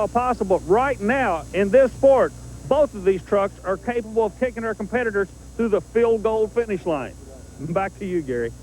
Possible right now in this sport, both of these trucks are capable of taking their competitors through the field goal finish line. Back to you, Gary.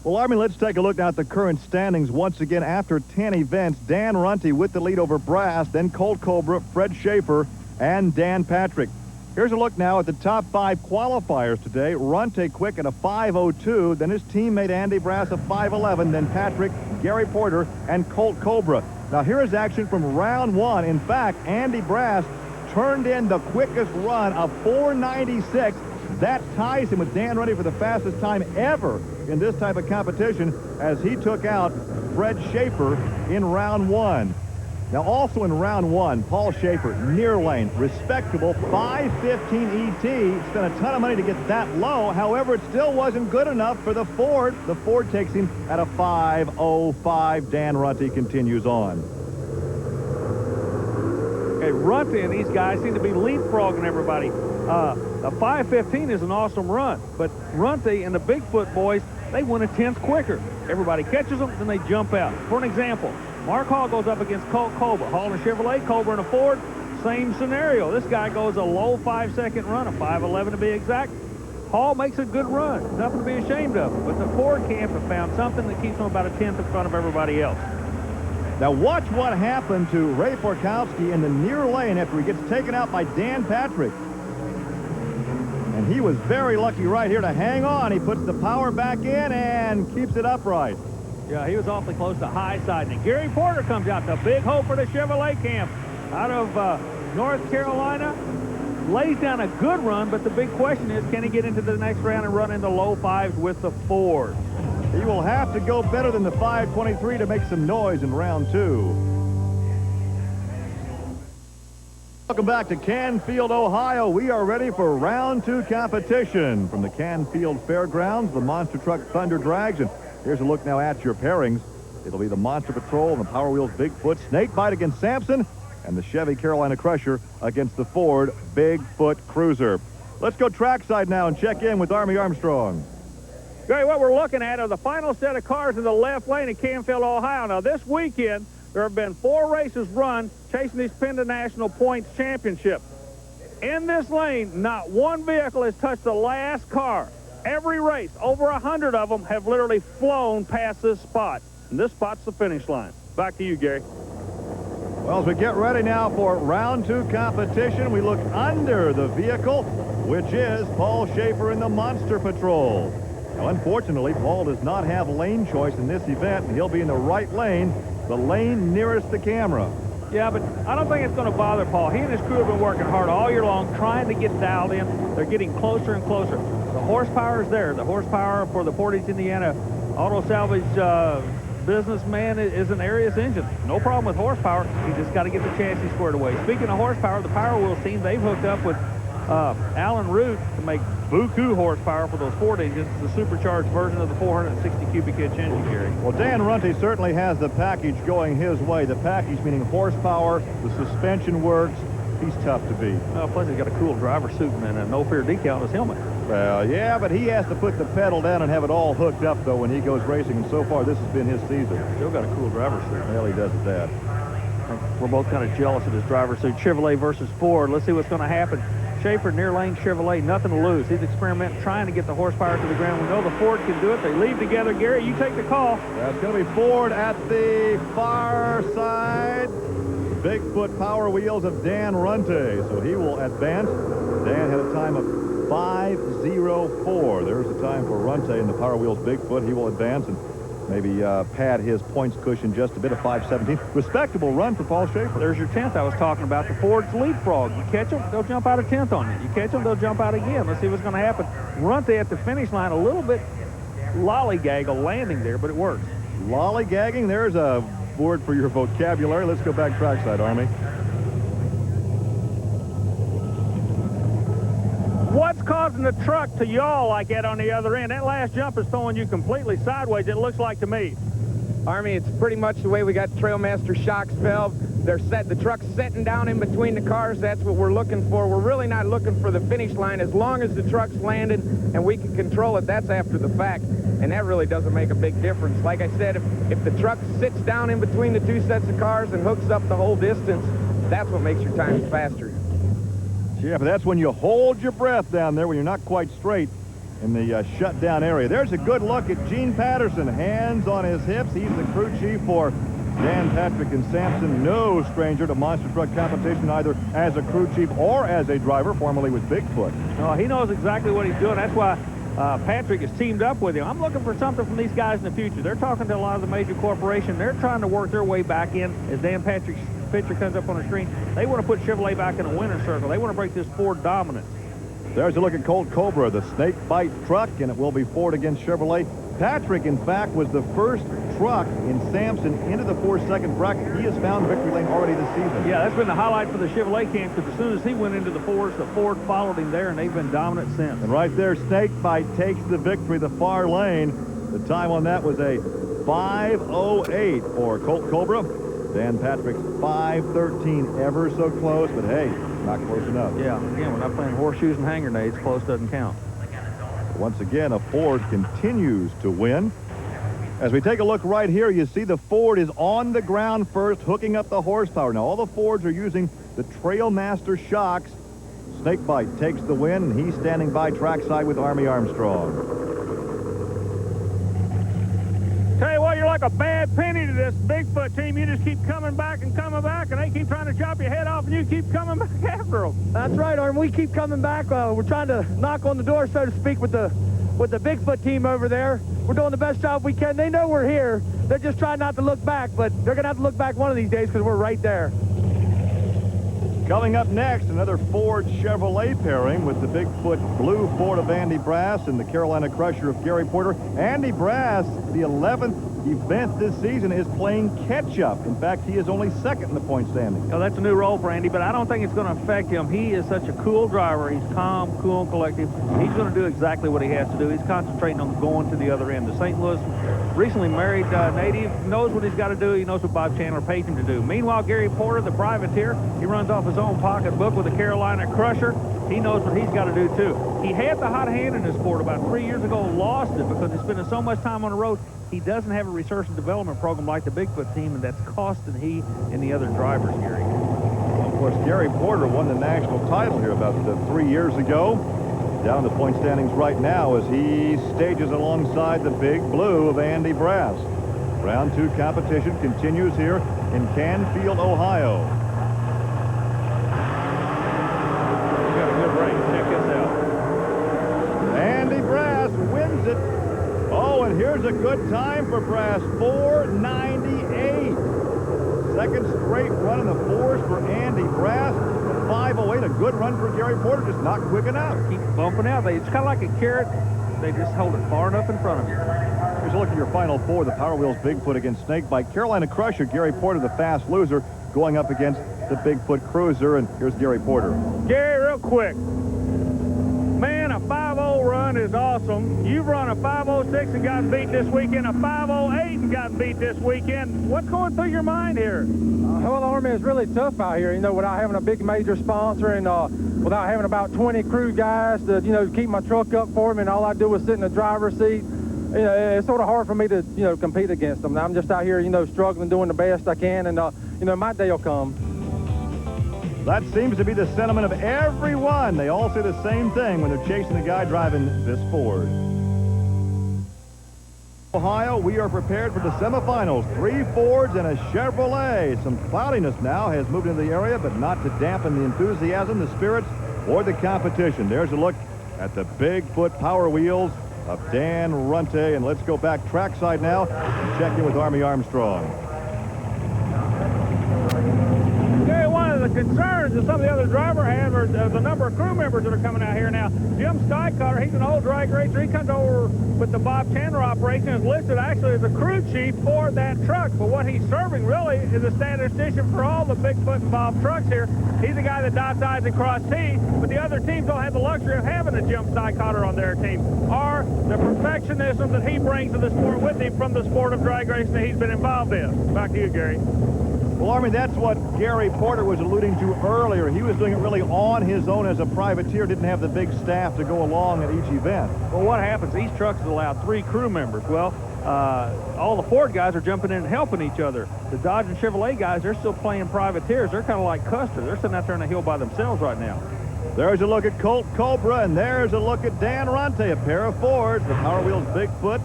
Well, Army, let's take a look now at the current standings once again after 10 events. Dan Runte with the lead over Brass, then Colt Cobra, Fred Schaefer, and Dan Patrick. Here's a look now at the top 5 qualifiers today. Runte quick at a 5:02, then his teammate Andy Brass a 5:11, then Patrick, Gary Porter, and Colt Cobra. Now here is action from round 1. In fact, Andy Brass turned in the quickest run of 4:96. That ties him with Dan Runte for the fastest time ever in this type of competition as he took out Fred Schaefer in round 1. Now also in round 1, Paul Schaefer, near lane, respectable 5:15 ET. Spent a ton of money to get that low. However, it still wasn't good enough for the Ford. The Ford takes him at a 5:05. Dan Runte continues on. Okay, Runte and these guys seem to be leapfrogging everybody. A 5:15 is an awesome run, but Runte and the Bigfoot boys, they win a tenth quicker. Everybody catches them, then they jump out. For an example, Mark Hall goes up against Colt Cobra. Hall in a Chevrolet, Cobra in a Ford, same scenario. This guy goes a low 5-second run, a 5:11 to be exact. Hall makes a good run, nothing to be ashamed of. But the Ford camp have found something that keeps him about a tenth in front of everybody else. Now watch what happened to Ray Porkowski in the near lane after he gets taken out by Dan Patrick. And he was very lucky right here to hang on. He puts the power back in and keeps it upright. Yeah, he was awfully close to high side. And Gary Porter comes out, the big hope for the Chevrolet camp out of North Carolina. Lays down a good run, but the big question is, can he get into the next round and run in the low 5s with the Ford? He will have to go better than the 5:23 to make some noise in round 2. Welcome back to Canfield, Ohio. We are ready for round 2 competition. From the Canfield Fairgrounds, the Monster Truck Thunder Drags. And here's a look now at your pairings. It'll be the Monster Patrol and the Power Wheels Bigfoot Snakebite against Samson, and the Chevy Carolina Crusher against the Ford Bigfoot Cruiser. Let's go trackside now and check in with Army Armstrong. Gary, what we're looking at are the final set of cars in the left lane in Canfield, Ohio. Now, this weekend, there have been 4 races run chasing these Penda National Points Championship. In this lane, not one vehicle has touched the last car. Every race, over 100 of them, have literally flown past this spot. And this spot's the finish line. Back to you, Gary. Well, as we get ready now for round 2 competition, we look under the vehicle, which is Paul Schaefer in the Monster Patrol. Now, unfortunately, Paul does not have lane choice in this event, and he'll be in the right lane, the lane nearest the camera. Yeah, but I don't think it's going to bother Paul. He and his crew have been working hard all year long trying to get dialed in. They're getting closer and closer. The horsepower is there. The horsepower for the Portage, Indiana auto salvage businessman is an Arius engine. No problem with horsepower. You just got to get the chassis squared away. Speaking of horsepower, the Power Wheels team, they've hooked up with Alan Root to make buku horsepower for those Ford engines, the supercharged version of the 460 cubic inch engine, Gary. Well, Dan Runte certainly has the package going his way. The package meaning horsepower, the suspension works. He's tough to beat. Well, plus he's got a cool driver suit and a no-fear decal on his helmet. Well, yeah, but he has to put the pedal down and have it all hooked up, though, when he goes racing. And so far, this has been his season. Still got a cool driver suit. Well, he does at that. We're both kind of jealous of his driver suit. Chevrolet versus Ford. Let's see what's going to happen. Schaefer, near lane Chevrolet, nothing to lose. He's experimenting, trying to get the horsepower to the ground. We know the Ford can do it. They leave together. Gary, you take the call. That's going to be Ford at the far side. Bigfoot Power Wheels of Dan Runte. So he will advance. Dan had a time of 5:04. There's the time for Runte in the Power Wheels Bigfoot. He will advance and maybe pad his points cushion just a bit of 5:17. Respectable run for Paul Schaefer. There's your 10th I was talking about. The Ford's leapfrog. You catch them, they'll jump out a 10th on you. You catch them, they'll jump out again. Let's see what's going to happen. Runte at the finish line, a little bit lollygag, a landing there, but it works. Lollygagging, there's a word for your vocabulary. Let's go back trackside, Army. What's causing the truck to yaw like that on the other end? That last jump is throwing you completely sideways, it looks like to me. Army, it's pretty much the way we got Trailmaster shocks valve. They're set, the truck's setting down in between the cars. That's what we're looking for. We're really not looking for the finish line. As long as the truck's landed and we can control it, that's after the fact. and that really doesn't make a big difference. Like I said, if the truck sits down in between the two sets of cars and hooks up the whole distance, that's what makes your times faster. Yeah, but that's when you hold your breath down there when you're not quite straight in the shutdown area. There's a good look at Gene Patterson, hands on his hips. He's the crew chief for Dan Patrick and Sampson, no stranger to monster truck competition, either as a crew chief or as a driver, formerly with Bigfoot. No, he knows exactly what he's doing. That's why Patrick is teamed up with him. I'm looking for something from these guys in the future. They're talking to a lot of the major corporations. They're trying to work their way back in as Dan Patrick's picture comes up on the screen. They want to put Chevrolet back in a winner's circle. They want to break this Ford dominance. There's a look at Colt Cobra, the snake bite truck, and it will be Ford against Chevrolet. Patrick, in fact, was the first truck in Sampson into the 4-second bracket. He has found victory lane already this season. Yeah, that's been the highlight for the Chevrolet camp, because as soon as he went into the fours, the Ford followed him there, and they've been dominant since. And right there, snake bite takes the victory, the far lane. The time on that was a 5:08 for Colt Cobra. Dan Patrick's 5:13, ever so close, but hey, not close enough. Yeah, again, we're not playing horseshoes and hand grenades. Close doesn't count. Once again, a Ford continues to win. As we take a look right here, you see the Ford is on the ground first, hooking up the horsepower. Now, all the Fords are using the Trailmaster shocks. Snakebite takes the win, and he's standing by trackside with Army Armstrong. Tell you what, you're like a bad penny to this Bigfoot team. You just keep coming back, and they keep trying to chop your head off, and you keep coming back after them. That's right, Arm. We keep coming back. We're trying to knock on the door, so to speak, with the Bigfoot team over there. We're doing the best job we can. They know we're here. They're just trying not to look back, but they're going to have to look back one of these days because we're right there. Coming up next, another Ford Chevrolet pairing with the Bigfoot blue Ford of Andy Brass and the Carolina Crusher of Gary Porter. Andy Brass, the 11th event this season, is playing catch-up. In fact, he is only second in the point standing. Oh, that's a new role for Andy, but I don't think it's going to affect him. He is such a cool driver. He's calm, cool, and collective. He's going to do exactly what he has to do. He's concentrating on going to the other end. The St. Louis recently married native knows what he's got to do. He knows what Bob Chandler paid him to do. Meanwhile, Gary Porter, the privateer, he runs off his own pocketbook with the Carolina Crusher. He knows what he's got to do, too. He had the hot hand in his Ford about 3 years ago, lost it because he's spending so much time on the road. He doesn't have a research and development program like the Bigfoot team, and that's costing he and the other drivers, Gary. Well, of course, Gary Porter won the national title here about 3 years ago. Down in the point standings right now as he stages alongside the big blue of Andy Brass. Round 2 competition continues here in Canfield, Ohio. Got a good race. Check this out. Andy Brass wins it. Oh, and here's a good time for Brass, 4:98. Second straight run in the fours for Andy Brass. 5:08, a good run for Gary Porter, just not quick enough. Keep bumping out. It's kind of like a carrot. They just hold it far enough in front of you. Here's a look at your final four. The Power Wheels Bigfoot against Snakebite. Carolina Crusher, Gary Porter, the fast loser, going up against the Bigfoot Cruiser. And here's Gary Porter. Gary, real quick. Man, a 5-0 run is awesome. You've run a 5:06 and gotten beat this weekend, a 5:08 and gotten beat this weekend. What's going through your mind here? Well, Army, is really tough out here, without having a big major sponsor and without having about 20 crew guys to, keep my truck up for me, and all I do is sit in the driver's seat. It's sort of hard for me to, compete against them. I'm just out here, struggling, doing the best I can, and, my day will come. That seems to be the sentiment of everyone. They all say the same thing when they're chasing the guy driving this Ford. Ohio, we are prepared for the semifinals. 3 Fords and a Chevrolet. Some cloudiness now has moved into the area, but not to dampen the enthusiasm, the spirits, or the competition. There's a look at the Bigfoot Power Wheels of Dan Runte. And let's go back trackside now and check in with Army Armstrong. The concerns that some of the other driver have are the number of crew members that are coming out here now. Jim Skycutter, he's an old drag racer. He comes over with the Bob Chandler operation, is listed actually as a crew chief for that truck. But what he's serving really is a statistician for all the Bigfoot involved trucks here. He's the guy that dots I's and cross T's, but the other teams don't have the luxury of having a Jim Skycutter on their team, or the perfectionism that he brings to the sport with him from the sport of drag racing that he's been involved in. Back to you, Gary. Well, Army, that's what Gary Porter was alluding to earlier. He was doing it really on his own as a privateer, didn't have the big staff to go along at each event. Well, what happens? These trucks allow 3 crew members. Well, all the Ford guys are jumping in and helping each other. The Dodge and Chevrolet guys, they're still playing privateers. They're kind of like Custer. They're sitting out there on the hill by themselves right now. There's a look at Colt Cobra, and there's a look at Dan Runte, a pair of Fords with Power Wheels Bigfoot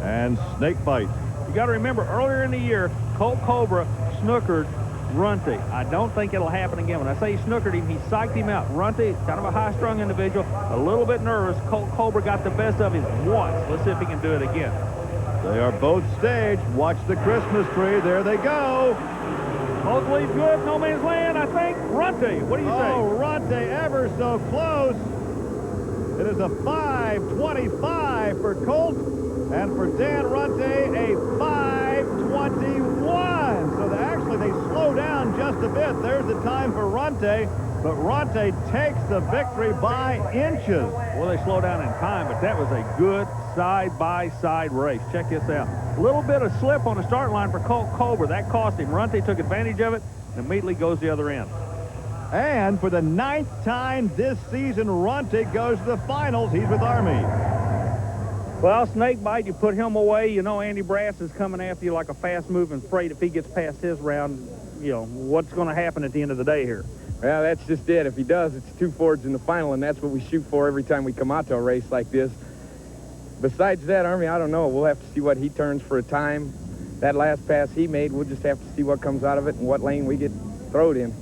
and Snakebite. You got to remember, earlier in the year, Colt Cobra snookered Runte. I don't think it'll happen again. When I say he snookered him, he psyched him out. Runte, kind of a high-strung individual, a little bit nervous. Colt Cobra got the best of him once. Let's see if he can do it again. They are both staged. Watch the Christmas tree. There they go. Both leave good. No man's land, I think. Runte, what do you say? Oh, Runte ever so close. It is a 5:25 for Colt, and for Dan Runte, a 5:21. So actually they slow down just a bit. There's the time for Runte, but Runte takes the victory by inches. Well, they slow down in time, but that was a good side-by-side race. Check this out. A little bit of slip on the start line for Colt Cobra. That cost him. Runte took advantage of it and immediately goes the other end. And for the 9th time this season, Runte goes to the finals. He's with Army. Well, Snakebite, you put him away. You know Andy Brass is coming after you like a fast-moving freight. If he gets past his round, you know, what's going to happen at the end of the day here? Well, that's just it. If he does, it's 2 Fords in the final, and that's what we shoot for every time we come out to a race like this. Besides that, Army, I don't know. We'll have to see what he turns for a time. That last pass he made, we'll just have to see what comes out of it and what lane we get thrown in.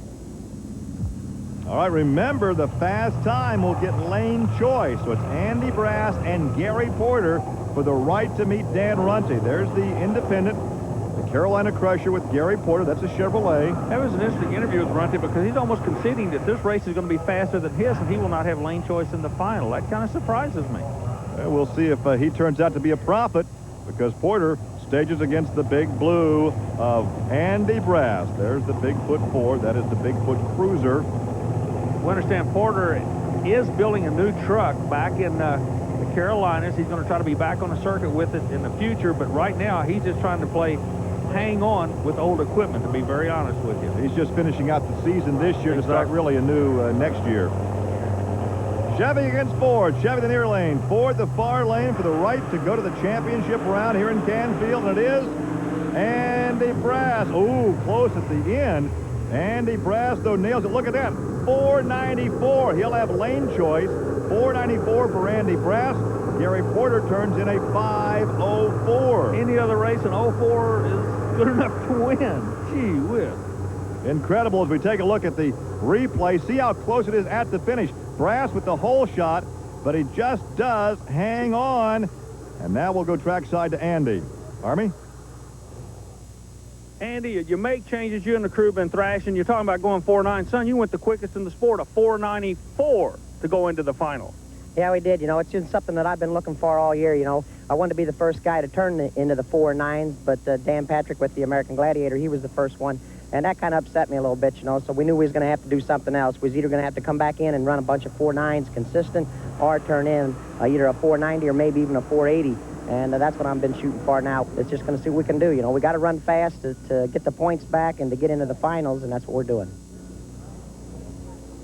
All right, remember, the fast time will get lane choice. So it's Andy Brass and Gary Porter for the right to meet Dan Runte. There's the independent, the Carolina Crusher with Gary Porter. That's a Chevrolet. That was an interesting interview with Runte because he's almost conceding that this race is going to be faster than his and he will not have lane choice in the final. That kind of surprises me. We'll see if he turns out to be a prophet, because Porter stages against the Big Blue of Andy Brass. There's the Bigfoot Ford. That is the Bigfoot Cruiser. We understand Porter is building a new truck back in the Carolinas. He's going to try to be back on the circuit with it in the future, but right now he's just trying to play hang on with old equipment, to be very honest with you. He's just finishing out the season this year to start really anew next year. Chevy against Ford. Chevy the near lane. Ford the far lane for the right to go to the championship round here in Canfield. And it is Andy Brass. Ooh, close at the end. Andy Brass, though, nails it. Look at that. 494. He'll have lane choice. 494 for Andy Brass. Gary Porter turns in a 504. Any other race in 04 is good enough to win. Gee whiz. Incredible as we take a look at the replay. See how close it is at the finish. Brass with the hole shot, but he just does hang on. And now we'll go trackside to Andy. Army? Andy, you make changes. You and the crew been thrashing. You're talking about going 4.9. Son, you went the quickest in the sport, a 4.94 to go into the final. Yeah, we did. You know, it's just something that I've been looking for all year. You know, I wanted to be the first guy to turn into the 4.9s, but Dan Patrick with the American Gladiator, he was the first one. And that kind of upset me a little bit, you know, so we knew we was going to have to do something else. We was either going to have to come back in and run a bunch of 4.9s consistent or turn in either a 4.90 or maybe even a 4.80. And that's what I've been shooting for now. It's just going to see what we can do. You know, we got to run fast to get the points back and to get into the finals, and that's what we're doing.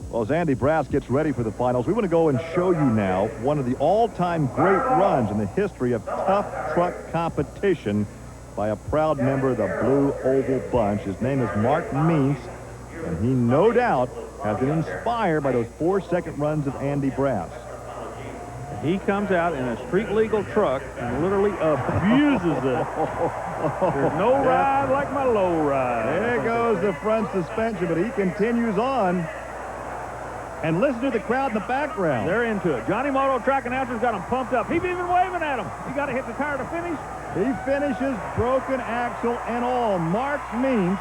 Well, as Andy Brass gets ready for the finals, we want to go and show you now one of the all-time great runs in the history of tough truck competition by a proud member of the Blue Oval Bunch. His name is Mark Meents, and he no doubt has been inspired by those 4-second runs of Andy Brass. He comes out in a street-legal truck and literally abuses it. There's no ride like my low ride. There goes the front suspension, but he continues on. And listen to the crowd in the background. They're into it. Johnny Moto track announcer's got him pumped up. He's even waving at him. You got to hit the tire to finish. He finishes broken axle and all. Mark Meents,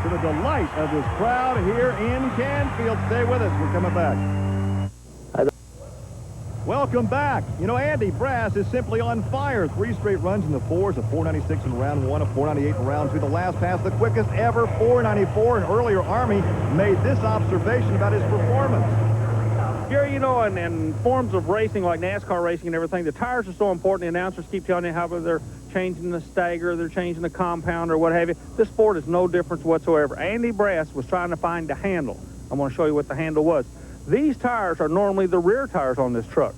to the delight of this crowd here in Canfield. Stay with us. We're coming back. Welcome back. You know, Andy Brass is simply on fire. 3 straight runs in the 4s, a 4.96 in round 1, a 4.98 in round 2. The last pass, the quickest ever, 4.94. And earlier, Army made this observation about his performance. Gary, you know, in forms of racing like NASCAR racing and everything, the tires are so important. The announcers keep telling you how they're changing the stagger, they're changing the compound or what have you. This sport is no difference whatsoever. Andy Brass was trying to find the handle. I'm going to show you what the handle was. These tires are normally the rear tires on this truck.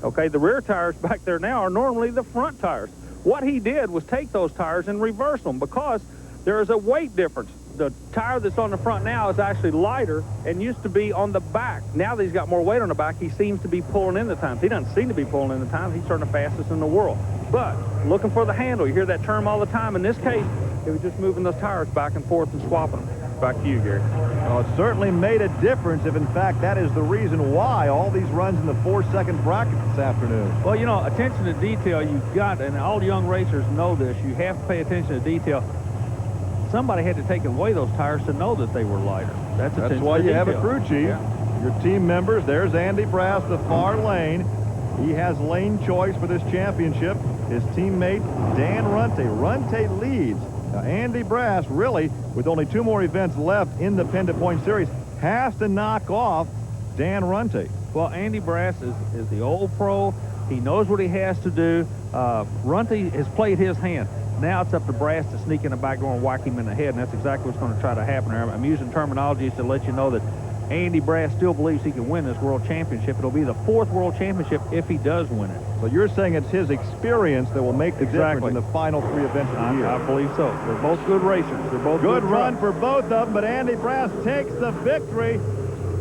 Okay, the rear tires back there now are normally the front tires. What he did was take those tires and reverse them because there is a weight difference. The tire that's on the front now is actually lighter and used to be on the back. Now that he's got more weight on the back, he seems to be pulling in the times. He doesn't seem to be pulling in the times. He's turning the fastest in the world. But looking for the handle, you hear that term all the time. In this case, it was just moving those tires back and forth and swapping them. Back to you, Gary. Well, it certainly made a difference if, in fact, that is the reason why all these runs in the 4-second bracket this afternoon. Well, you know, attention to detail you've got, and all young racers know this, you have to pay attention to detail. Somebody had to take away those tires to know that they were lighter. That's why you have a crew chief. Yeah. Your team members, there's Andy Brass, the far lane. He has lane choice for this championship. His teammate, Dan Runte. Runte leads. Now, Andy Brass, really, with only 2 more events left in the Penda Point Series, has to knock off Dan Runte. Well, Andy Brass is the old pro. He knows what he has to do. Runte has played his hand. Now it's up to Brass to sneak in the back door and whack him in the head, and that's exactly what's going to try to happen there. I'm using terminology to let you know that Andy Brass still believes he can win this world championship. It'll be the 4th world championship if he does win it. So you're saying it's his experience that will make the difference in the final 3 events of the year. I believe so. They're both good racers. They're both good run for both of them, but Andy Brass takes the victory.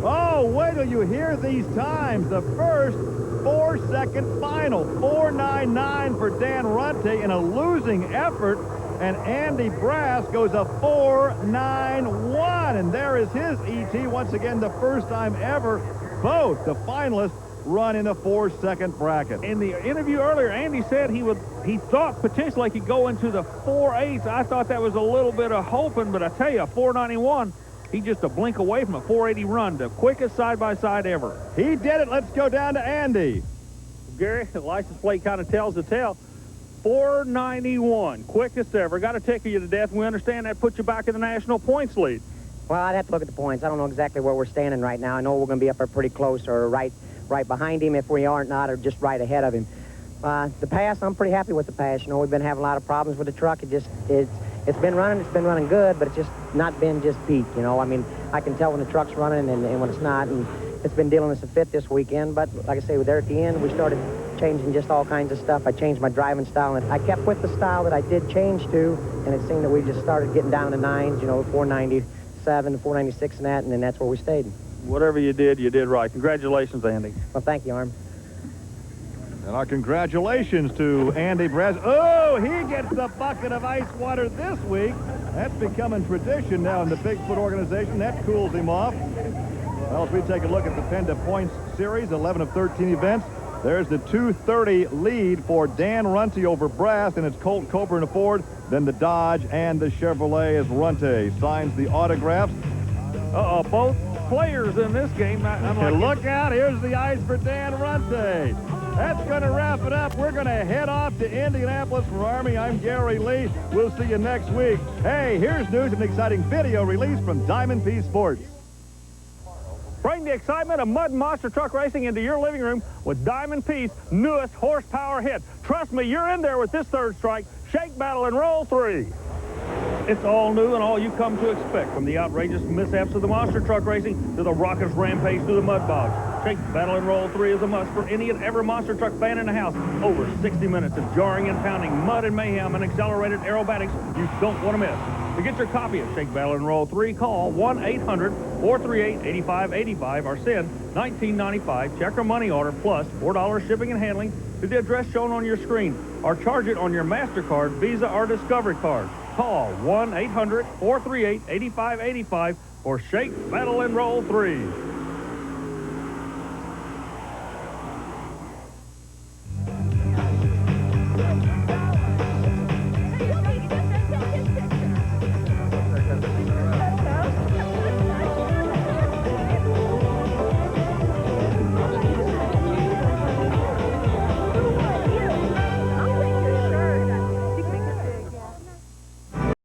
Oh, wait till you hear these times. The first 4-second final, 4.99 for Dan Runte in a losing effort, and Andy Brass goes a 4.91, and there is his ET once again, the first time ever both the finalists run in the 4-second bracket. In the interview earlier, Andy said he thought potentially he could go into the 4.8s. I thought that was a little bit of hoping, but I tell you, 4.91. He's just a blink away from a 480 run, the quickest side-by-side ever. He did it. Let's go down to Andy. Gary, the license plate kind of tells the tale. 491, quickest ever. Got to tickle you to death. We understand that puts you back in the national points lead. Well, I'd have to look at the points. I don't know exactly where we're standing right now. I know we're going to be up there pretty close or right behind him if we aren't not, or just right ahead of him. The pass, I'm pretty happy with the pass. You know, we've been having a lot of problems with the truck. It's been running good, but it's just not been just peak, you know. I mean, I can tell when the truck's running and when it's not, and it's been dealing us a fit this weekend. But like I say, there at the end, we started changing just all kinds of stuff. I changed my driving style, and I kept with the style that I did change to, and it seemed that we just started getting down to 9s, you know, 497, 496 and that, and then that's where we stayed. Whatever you did right. Congratulations, Andy. Well, thank you, Arm. And our congratulations to Andy Brass. Oh, he gets the bucket of ice water this week. That's becoming tradition now in the Bigfoot organization. That cools him off. Well, as we take a look at the Penda Points Series, 11 of 13 events, there's the 230 lead for Dan Runte over Brass, and it's Colt, Cobra, and a Ford. Then the Dodge and the Chevrolet as Runte signs the autographs. Uh-oh, both players in this game. And look out, here's the ice for Dan Runte. That's going to wrap it up. We're going to head off to Indianapolis for Army. I'm Gary Lee. We'll see you next week. Hey, here's news and exciting video release from Diamond P Sports. Bring the excitement of mud monster truck racing into your living room with Diamond P's newest horsepower hit. Trust me, you're in there with this third strike. Shake, battle, and roll 3. It's all new and all you come to expect, from the outrageous mishaps of the monster truck racing to the raucous rampage through the mud bogs. Shake, battle, and roll 3 is a must for any and every monster truck fan in the house. Over 60 minutes of jarring and pounding, mud and mayhem, and accelerated aerobatics you don't want to miss. To get your copy of Shake, Battle, and Roll 3, call 1-800-438-8585 or send $19.95 check or money order plus $4 shipping and handling to the address shown on your screen, or charge it on your MasterCard, Visa, or Discovery card. Call 1-800-438-8585 for Shake, Battle, and Roll 3.